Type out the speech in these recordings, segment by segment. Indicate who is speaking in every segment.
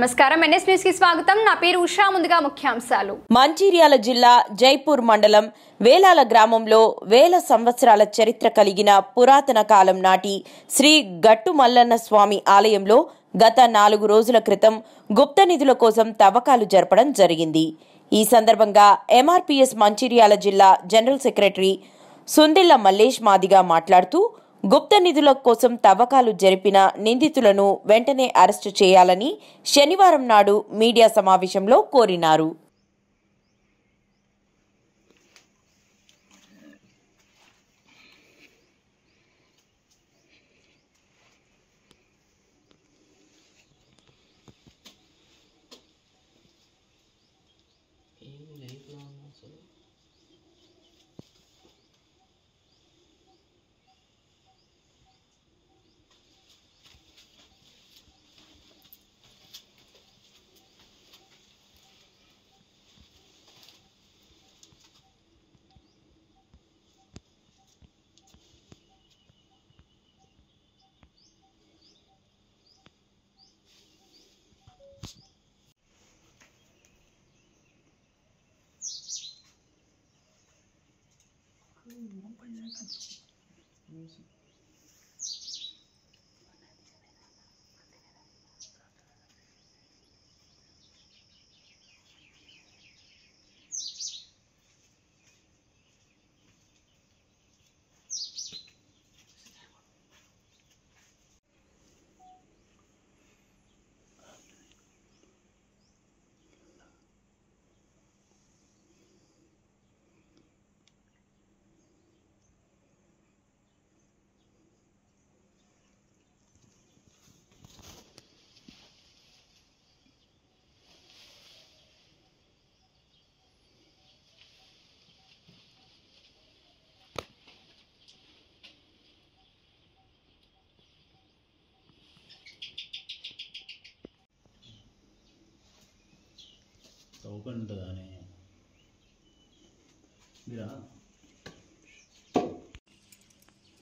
Speaker 1: నమస్కారం NS news కి స్వాగతం నా పేరు ఉషా ముందుగా ముఖ్యాంశాలు
Speaker 2: మంచిర్యాల జిల్లా జైపూర్ మండలం వేలాల గ్రామంలో వేల సంవత్సరాల చరిత్ర కలిగిన పురాతన కాలం నాటి శ్రీ గట్టు మల్లన్న స్వామి ఆలయంలో గత 4 రోజుల క్రితం గుప్త నిధుల కోసం తవ్వకాలు జరపడం జరిగింది। ఈ సందర్భంగా ఎంఆర్పీఎస్ మంచిర్యాల జిల్లా జనరల్ సెక్రటరీ సుందిల్ల మల్లేష్ మాదిగా మాట్లాడుతూ గుప్త నిధుల కోసం తవ్వకాలు జరిపిన నిందితులను వెంటనే అరెస్టు చేయాలని శనివారం నాడు మీడియా సమావేశంలో కోరినారు।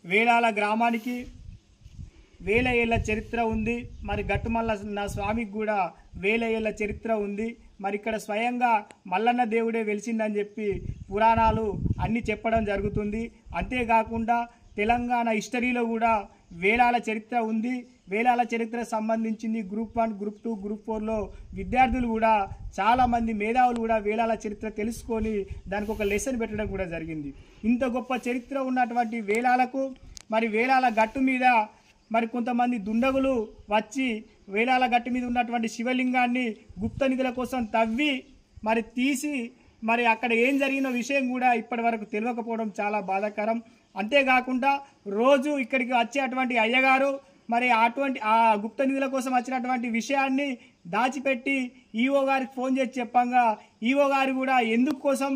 Speaker 3: వేలాల గ్రామానికి వేల ఏళ్ల చరిత్ర ఉంది। మరి గట్టుమల్ల స్వామికి కూడా వేల ఏళ్ల చరిత్ర ఉంది। మరి ఇక్కడ స్వయంగా మల్లన్న దేవుడే వెలిసిందని చెప్పి పురాణాలు అన్నీ చెప్పడం జరుగుతుంది। అంతేకాకుండా తెలంగాణ హిస్టరీలో కూడా వేలాల చరిత్ర ఉంది। వేలాల చరిత్రకు సంబంధించింది గ్రూప్ 1, గ్రూప్ 2, గ్రూప్ 4లో విద్యార్థులు కూడా చాలామంది మేధావులు కూడా వేలాల చరిత్ర తెలుసుకొని దానికి ఒక లెసన్ పెట్టడం కూడా జరిగింది। ఇంత గొప్ప చరిత్ర ఉన్నటువంటి వేలాలకు మరి వేలాల గట్టు మీద మరి కొంతమంది దుండగులు వచ్చి వేలాల గట్టు మీద ఉన్నటువంటి శివలింగాన్ని గుప్త నిధుల కోసం తవ్వి మరి తీసి మరి అక్కడ ఏం జరిగిన విషయం కూడా ఇప్పటి వరకు తెలియకపోవడం చాలా బాధాకరం। అంతేకాకుండా రోజు ఇక్కడికి వచ్చేటువంటి అయ్యగారు మరి అటువంటి ఆ గుప్త నిధుల కోసం వచ్చినటువంటి విషయాన్ని దాచిపెట్టి ఈఓ గారికి ఫోన్ చేసి చెప్పంగా ఈఓ గారు కూడా ఎందుకు కోసం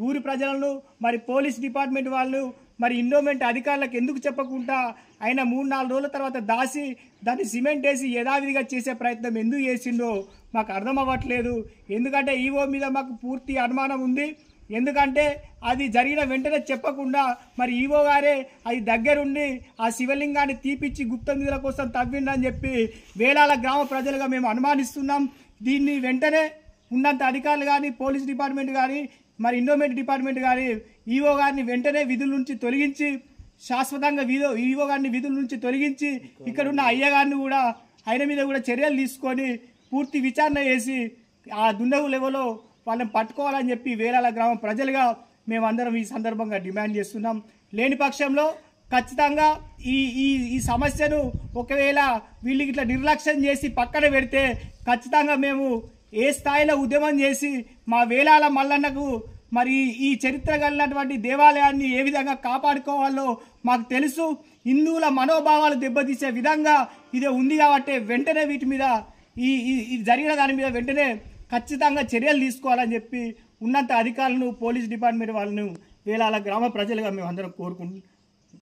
Speaker 3: ఊరి ప్రజలను మరి పోలీస్ డిపార్ట్మెంట్ వాళ్ళు మరి ఎండోమెంట్ అధికారులకు ఎందుకు చెప్పకుండా ఆయన 3-4 రోజుల తర్వాత దాసి దాన్ని సిమెంట్ వేసి యథావిధిగా చేసే ప్రయత్నం ఎందుకు చేసిండో మాకు అర్థం అవ్వట్లేదు। ఎందుకంటే ఈఓ మీద మాకు పూర్తి అనుమానం ఉంది। ఎందుకంటే అది జరిగిన వెంటనే చెప్పకుండా మరి ఈవో గారే అది దగ్గరుండి ఆ శివలింగాన్ని తీపిచ్చి గుప్త నిధుల కోసం తవ్విండని చెప్పి వేలాల గ్రామ ప్రజలుగా మేము అనుమానిస్తున్నాం। దీన్ని వెంటనే ఉన్నంత అధికారులు కానీ పోలీస్ డిపార్ట్మెంట్ కానీ మరి ఎండోమెంట్ డిపార్ట్మెంట్ కానీ ఈవో గారిని వెంటనే విధుల నుంచి తొలగించి శాశ్వతంగా ఈవో గారిని విధుల నుంచి తొలగించి ఇక్కడ ఉన్న అయ్యగారిని కూడా ఆయన మీద కూడా చర్యలు తీసుకొని పూర్తి విచారణ చేసి ఆ దుండగు లెవెల్లో వాళ్ళని పట్టుకోవాలని చెప్పి వేలాల గ్రామ ప్రజలుగా మేమందరం ఈ సందర్భంగా డిమాండ్ చేస్తున్నాం। లేని పక్షంలో ఖచ్చితంగా ఈ సమస్యను ఒకవేళ వీళ్ళకి ఇట్లా నిర్లక్ష్యం చేసి పక్కన పెడితే ఖచ్చితంగా మేము ఏ స్థాయిలో ఉద్యమం చేసి మా వేలాల మల్లన్నకు మరి ఈ చరిత్ర కలిగినటువంటి దేవాలయాన్ని ఏ విధంగా కాపాడుకోవాలో మాకు తెలుసు। హిందువుల మనోభావాలు దెబ్బతీసే విధంగా ఇదే ఉంది కాబట్టి వెంటనే వీటి మీద ఈ జరిగిన దాని మీద వెంటనే ఖచ్చితంగా చర్యలు తీసుకోవాలని చెప్పి ఉన్నత అధికారులను పోలీస్ డిపార్ట్మెంట్ వాళ్ళను వేలాల గ్రామ ప్రజలుగా మేము అందరం కోరుకుంటున్నాం।